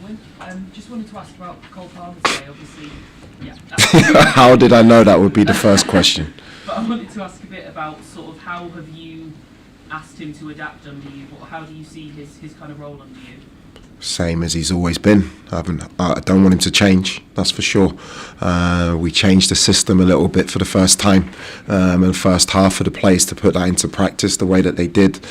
win. Just wanted to ask about Cole Palmer today, obviously. Yeah. How did I know that would be the first question? But I wanted to ask a bit about sort of how have you asked him to adapt under you? How do you see his kind of role under you? Same as he's always been. I don't want him to change, that's for sure. We changed the system a little bit for the first time in the first half of the plays to put that into practice the way that they did.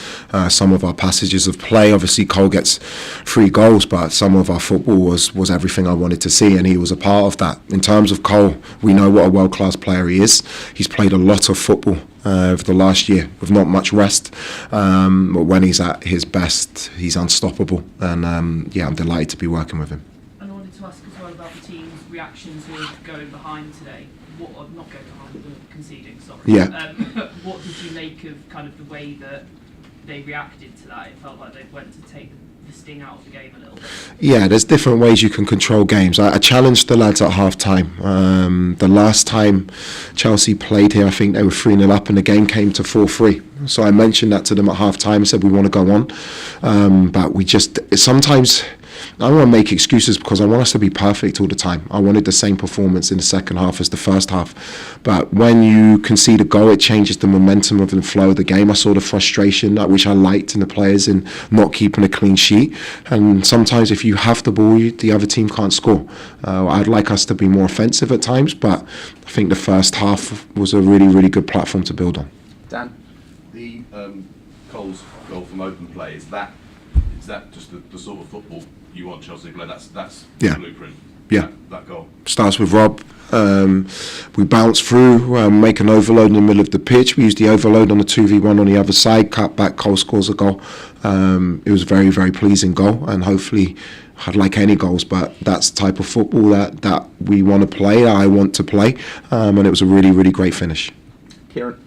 Some of our passages of play, obviously Cole gets 3 goals, but some of our football was everything I wanted to see, and he was a part of that. In terms of Cole, we know what a world-class player he is. He's played a lot of football over the last year with not much rest, but when he's at his best he's unstoppable, and I'm delighted to be working with him. And I wanted to ask as well about the team's reaction to going behind today. Not going behind, but conceding, sorry. Yeah. What did you make of kind of the way that they reacted to that? It felt like they went to take the sting out of the game a little bit. Yeah, there's different ways you can control games. I challenged the lads at half time. The last time Chelsea played here, I think they were 3-0 up and the game came to 4-3. So I mentioned that to them at half time, said we want to go on. But we just, sometimes I don't want to make excuses because I want us to be perfect all the time. I wanted the same performance in the second half as the first half. But when you concede a goal, it changes the momentum of the flow of the game. I saw the frustration, which I liked in the players, in not keeping a clean sheet. And sometimes if you have the ball, the other team can't score. I'd like us to be more offensive at times, but I think the first half was a really, really good platform to build on. Dan? The Cole's goal from open play, is that just the sort of football you want Chelsea to play? That's the blueprint. Yeah. That goal. Starts with Rob. We bounce through, make an overload in the middle of the pitch. We use the overload on the 2v1 on the other side, cut back, Cole scores a goal. It was a very, very pleasing goal, and hopefully I'd like any goals, but that's the type of football that we want to play, that I want to play, and it was a really, really great finish. Kieran?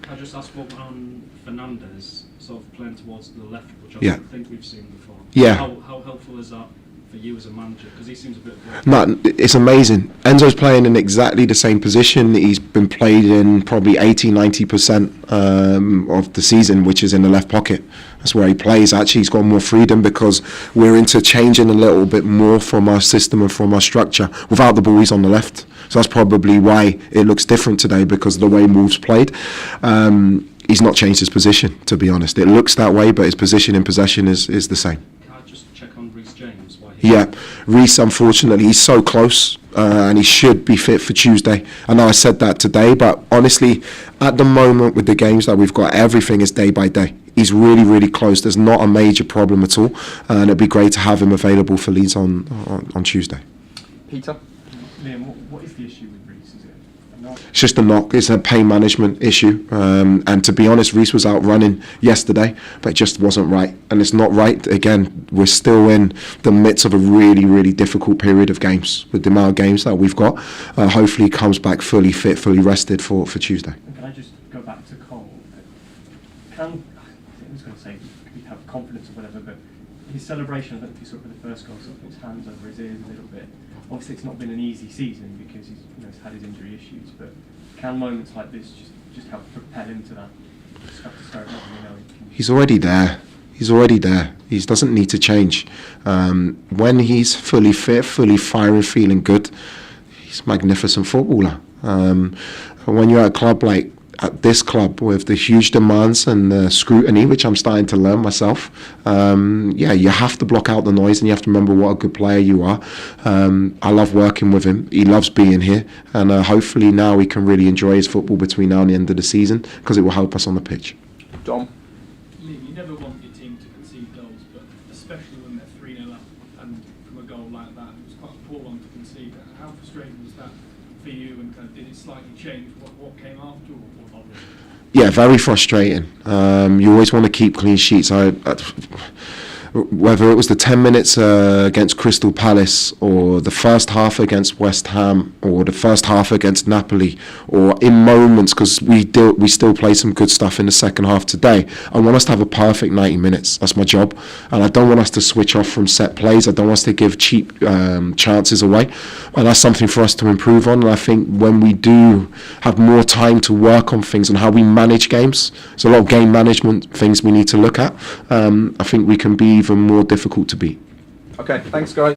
I just asked what on Fernandez sort of playing towards the left, which I don't think we've seen before. Yeah. How helpful is that for you as a manager? Because he seems a bit... No, it's amazing. Enzo's playing in exactly the same position he's been played in probably 80-90% of the season, which is in the left pocket. That's where he plays. Actually, he's got more freedom because we're interchanging a little bit more from our system and from our structure. Without the ball, he's on the left. So that's probably why it looks different today, because of the way Wolves played. He's not changed his position, to be honest. It looks that way, but his position in possession is the same. Can I just check on Reece James? Reece, unfortunately, he's so close, and he should be fit for Tuesday. I know I said that today, but honestly, at the moment with the games that we've got, everything is day by day. He's really, really close. There's not a major problem at all, and it'd be great to have him available for Leeds on Tuesday. Peter? Liam, what is the issue with Reece? Is it a knock? It's just a knock. It's a pain management issue. And to be honest, Reece was out running yesterday, but it just wasn't right. And it's not right. Again, we're still in the midst of a really, really difficult period of games with the amount of games that we've got. Hopefully he comes back fully fit, fully rested for Tuesday. And can I just go back to Cole? I was going to say you have confidence or whatever, but his celebration, I don't think he saw it for the first goal, sort of put his hands over his ears a little bit. Obviously, it's not been an easy season because he's had his injury issues, but can moments like this just help propel him to that? Just have to start He's already there. He doesn't need to change. When he's fully fit, fully firing, feeling good, he's a magnificent footballer. When you're at a club like at this club with the huge demands and the scrutiny, which I'm starting to learn myself, you have to block out the noise and you have to remember what a good player you are. I love working with him. He loves being here, and hopefully now he can really enjoy his football between now and the end of the season, because it will help us on the pitch. Dom? You never want your team to concede goals, but especially when they're 3-0 up and from a goal like that, it was quite a poor one to concede. How frustrating was that for you, and kind of did it slightly change what came after, or not really? Yeah, very frustrating. You always want to keep clean sheets. Whether it was the 10 minutes against Crystal Palace, or the first half against West Ham, or the first half against Napoli, or in moments, because we still play some good stuff in the second half today. I want us to have a perfect 90 minutes. That's my job, and I don't want us to switch off from set plays. I don't want us to give cheap chances away, and that's something for us to improve on. And I think when we do have more time to work on things and how we manage games, there's a lot of game management things we need to look at. I think we can be even more difficult to beat. Okay, thanks, guys.